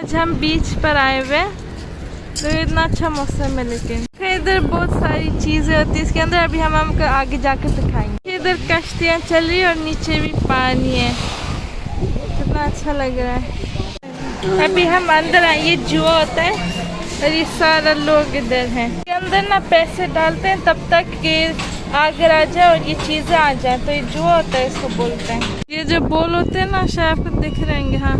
आज हम बीच पर आए हुए, तो इतना अच्छा मौसम है। लेकिन इधर बहुत सारी चीजें होती है इसके अंदर, अभी हम हमको आगे जाकर दिखाएंगे। इधर कश्तियाँ चल रही है और नीचे भी पानी है, कितना अच्छा लग रहा है। अभी हम अंदर आए, ये जुआ होता है और ये सारा लोग इधर हैं। अंदर ना पैसे डालते हैं तब तक कि आगे आ जाए और ये चीजें आ जाए, तो ये जुआ होता है, इसको बोलते हैं। ये जो बॉल होते हैं ना, शायद आपको दिख रहे होंगे, हाँ,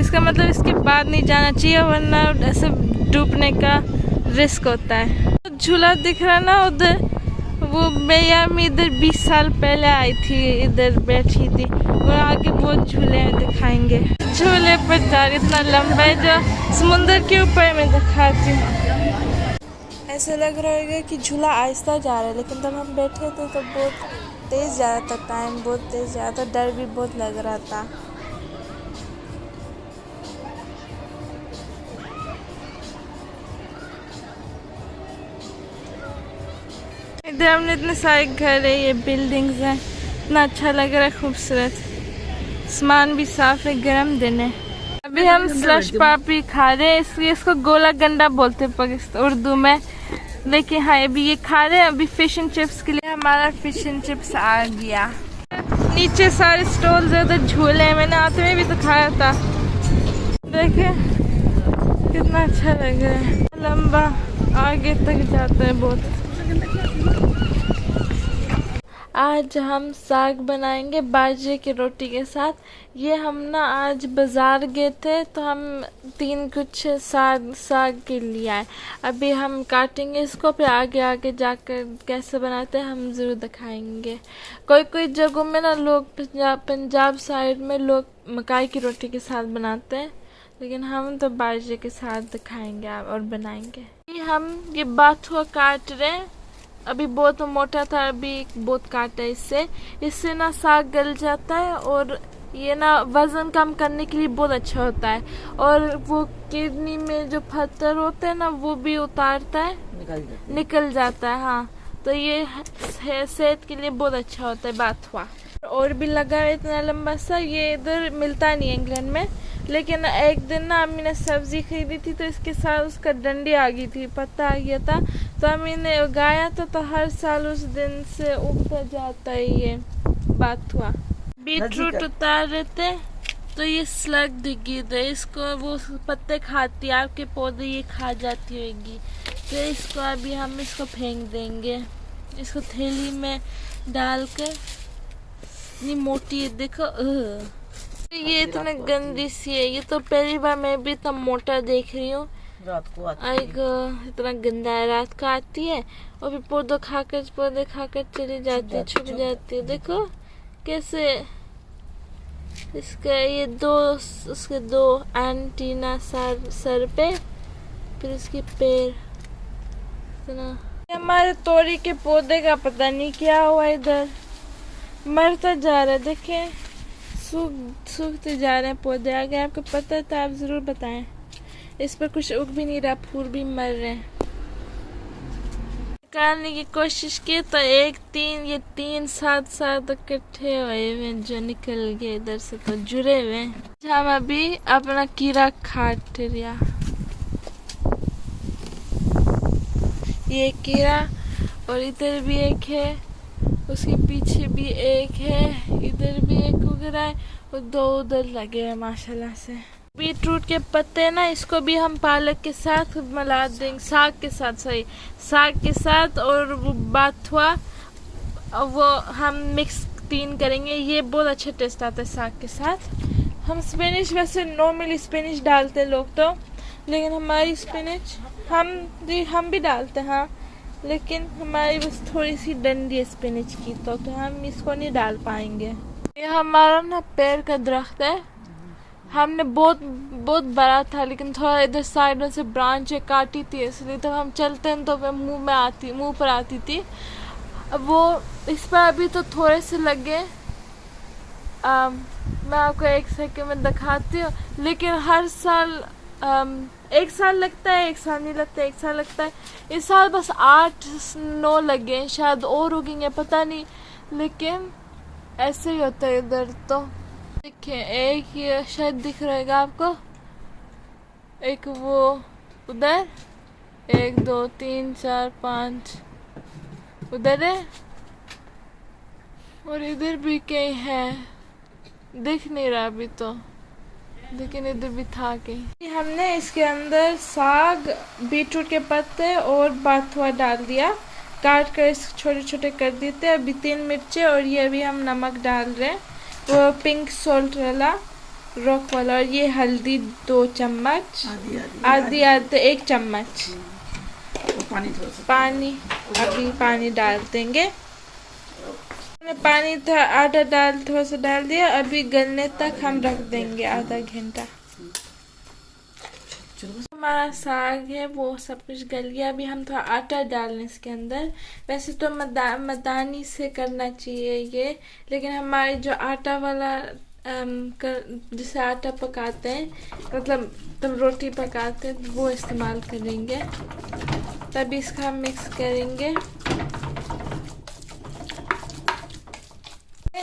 इसका मतलब इसके बाद नहीं जाना चाहिए वरना ऐसे डूबने का रिस्क होता है। तो झूला दिख रहा ना उधर, वो मैं इधर 20 साल पहले आई थी, इधर बैठी थी, और आगे बहुत झूले दिखाएंगे। झूले पर जा रही, इतना लंबा है जो समुंदर के ऊपर मैं दिखाती हूँ। ऐसा लग रहा है कि झूला आहिस्ता जा रहा है, लेकिन जब हम बैठे थे तो बहुत तेज़ जा रहा था, टाइम बहुत तेज़ जा रहा था, डर भी बहुत लग रहा था। इधर हमने इतने सारे घर है, ये बिल्डिंग्स हैं, इतना अच्छा लग रहा है, खूबसूरत। आसमान भी साफ है, गर्म दिन है। अभी हम स्लश पापड़ी खा रहे हैं, इसलिए इसको गोला गंडा बोलते हैं पाकिस्तान उर्दू में। लेकिन हाँ, अभी ये खा रहे हैं। अभी फिश एंड चिप्स के लिए हमारा फिश एंड चिप्स आ गया। नीचे सारे स्टॉल्स है, उधर झूले हैं, मैंने आते में भी तो खाया था। देखे कितना अच्छा लग रहा है, लंबा आगे तक जाता है बहुत। आज हम साग बनाएंगे बाजरे की रोटी के साथ। ये हम ना आज बाज़ार गए थे, तो हम 3 कुछ साग के लिए आए। अभी हम काटेंगे इसको, फिर आगे आगे जाकर कैसे बनाते हैं हम ज़रूर दिखाएंगे। कोई जगहों में ना लोग पंजाब साइड में लोग मकाई की रोटी के साथ बनाते हैं, लेकिन हम तो बाजरे के साथ दिखाएंगे और बनाएंगे। हम ये बाथुआ काट रहे हैं, अभी बहुत मोटा था, अभी बहुत काटा है। इससे ना साग गल जाता है और ये ना वज़न कम करने के लिए बहुत अच्छा होता है, और वो किडनी में जो पत्थर होते हैं ना वो भी उतारता है, निकल जाता है। हाँ, तो ये सेहत के लिए बहुत अच्छा होता है बाथुआ। और भी लगा है इतना लंबा सा, ये इधर मिलता नहीं है इंग्लैंड में। लेकिन एक दिन ना अम्मी ने सब्जी खरीदी थी, तो इसके साथ उसका डंडी आ गई थी, पत्ता आ गया था, तो अम्मी ने उगाया था, तो हर साल उस दिन से उगता जाता है ये बाथुआ। बीटरूट उतार रहे थे तो ये स्लग दिखी थी, इसको वो पत्ते खाती है, आपके पौधे ये खा जाती होगी, तो इसको अभी हम इसको फेंक देंगे। इसको थैली में डालकर, इतनी मोटी है देखो, ये इतना गंदी सी है, ये तो पहली बार मैं भी इतना मोटा देख रही हूँ। रात को आती है, इतना गंदा है, रात को आती है और फिर पौधे खाकर चली जाती है, छुप जाती है। देखो कैसे इसका ये उसके 2 एंटीना सर पे, फिर इसके पैर। इतना हमारे तोरी के पौधे का पता नहीं क्या हुआ, इधर मरता जा रहा है, देखे सूखते जा रहे हैं पौधे। अगर आपको पता है तो आप ज़रूर बताएं। इस पर कुछ उग भी नहीं रहा, फूल भी मर रहे हैं। निकालने की कोशिश की तो 3 साथ इकट्ठे हुए जो निकल गए इधर से, तो जुड़े हुए। हम अभी अपना कीड़ा काट लिया, ये कीड़ा, और इधर भी एक है, उसके पीछे भी एक है, इधर भी एक उग रहा है और 2 उधर लगे हैं माशाल्लाह से। बीटरूट के पत्ते ना, इसको भी हम पालक के साथ मिला देंगे, साग के साथ और वो बाथुआ, वो हम मिक्स 3 करेंगे। ये बहुत अच्छा टेस्ट आता है साग के साथ। हम स्पिनिच वैसे नॉर्मली स्पिनिच डालते लोग तो, लेकिन हमारी स्पिनिच हम भी डालते हैं, हाँ, लेकिन हमारी बस थोड़ी सी डंडी है स्पिनिच की, तो हम इसको नहीं डाल पाएंगे। ये हमारा ना पेड़ का दरख्त है, हमने बहुत बड़ा था, लेकिन थोड़ा इधर साइडों से ब्रांच काटी थी, इसलिए तो हम चलते हैं तो मुंह पर आती थी। अब वो इस पर अभी तो थोड़े से लगे, मैं आपको 1 सेकंड में दिखाती हूँ, लेकिन हर साल 1 साल लगता है, 1 साल नहीं लगता, 1 साल लगता है। इस साल बस 8-9 लगे, शायद और उगेंगे पता नहीं, लेकिन ऐसे ही होता है इधर। तो देखिए एक ये शायद दिख रहेगा आपको, एक वो उधर, 1 2 3 4 5 उधर है, और इधर भी कहीं है, दिख नहीं रहा अभी तो, लेकिन इधर भी था कहीं। हमने इसके अंदर साग, बीटरूट के पत्ते और बाथुआ डाल दिया, काट कर इस छोटे छोटे कर देते। अभी 3 मिर्चे और ये अभी हम नमक डाल रहे हैं, वो पिंक सॉल्ट वाला, रॉक वाला, और ये हल्दी 2 चम्मच, आधी 1 चम्मच पानी अभी पानी डाल देंगे। पानी था आधा थोड़ा सा डाल दिया, अभी गलने तक हम रख देंगे आधा घंटा। हमारा साग है वो सब कुछ गल गया, अभी हम थोड़ा आटा डालने इसके अंदर। वैसे तो मदानी से करना चाहिए ये, लेकिन हमारे जो आटा वाला जिसे आटा पकाते हैं, मतलब तब रोटी पकाते हैं, वो इस्तेमाल करेंगे। तभी इसका हम मिक्स करेंगे।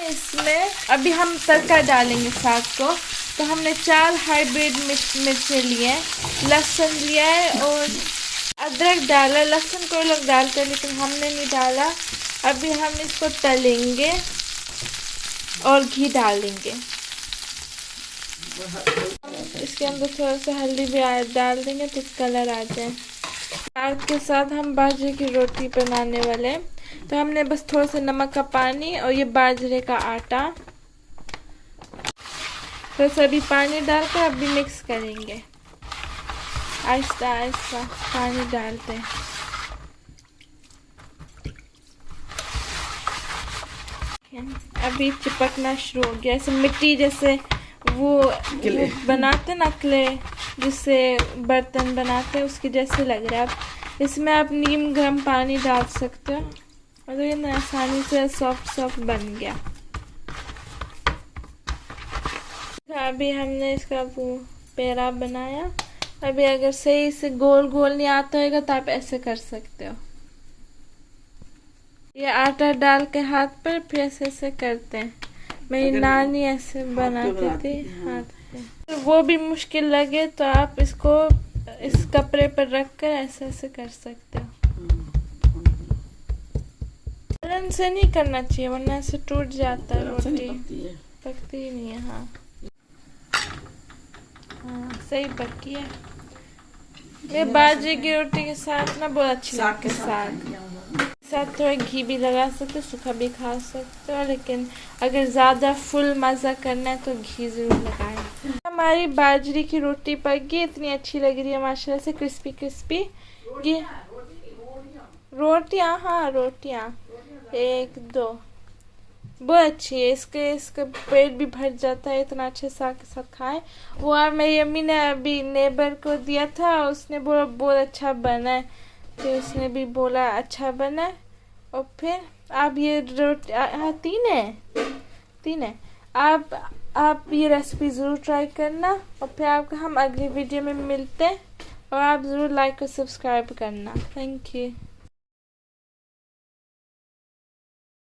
इसमें अभी हम तड़का डालेंगे साग को। तो हमने 4 हाइब्रिड मिर्चें लिए, लहसुन लिया है और अदरक डाला। लहसुन कोई लोग डालते हैं लेकिन हमने नहीं डाला। अभी हम इसको तलेंगे और घी डालेंगे। इसके अंदर थोड़ा सा हल्दी भी डाल देंगे तो कलर आ जाए। साग के साथ हम बाजरे की रोटी बनाने वाले हैं, तो हमने बस थोड़ा सा नमक का पानी और ये बाजरे का आटा, तो सभी पानी डालकर अभी मिक्स करेंगे। आहिस्ता आहिस्ता पानी डालते हैं। अभी चिपकना शुरू हो गया, ऐसे मिट्टी जैसे वो बनाते ना क्ले, जिससे बर्तन बनाते हैं, उसके जैसे लग रहा है। अब इसमें आप नीम गर्म पानी डाल सकते हो, और ये ना आसानी से सॉफ्ट बन गया। अभी हमने इसका वो पेड़ा बनाया। अभी अगर सही से गोल नहीं आता होगा तो आप ऐसे कर सकते हो। ये आटा डाल के हाथ पर फिर ऐसे करते हैं। मेरी नानी ऐसे बनाती थी हाथ पे। वो भी मुश्किल लगे तो आप इसको इस कपड़े पर रख कर ऐसे कर सकते हो। बेलन से नहीं करना चाहिए वरना ऐसे टूट जाता है रोटी, पकती ही नहीं है। हाँ सही पकी है। ये बाजरे की रोटी के साथ ना बहुत अच्छी लगती है। साथ थोड़ा घी भी लगा सकते हो, सूखा भी खा सकते हो, लेकिन अगर ज़्यादा फुल मज़ा करना है तो घी ज़रूर लगाएं। हमारी बाजरे की रोटी पकी, इतनी अच्छी लग रही है माशाल्लाह से, क्रिस्पी। ये रोटियाँ, हाँ रोटियाँ 1 2 बहुत अच्छी है। इसका पेट भी भर जाता है, इतना अच्छे साग के साथ खाएं। वो मेरी अम्मी ने अभी नेबर को दिया था, उसने बोला बहुत अच्छा बना है, तो उसने भी बोला अच्छा बना है। और फिर आप ये रोटी 3 है। आप ये रेसिपी ज़रूर ट्राई करना, और फिर आपको हम अगली वीडियो में मिलते हैं, और आप ज़रूर लाइक और सब्सक्राइब करना। Thank you.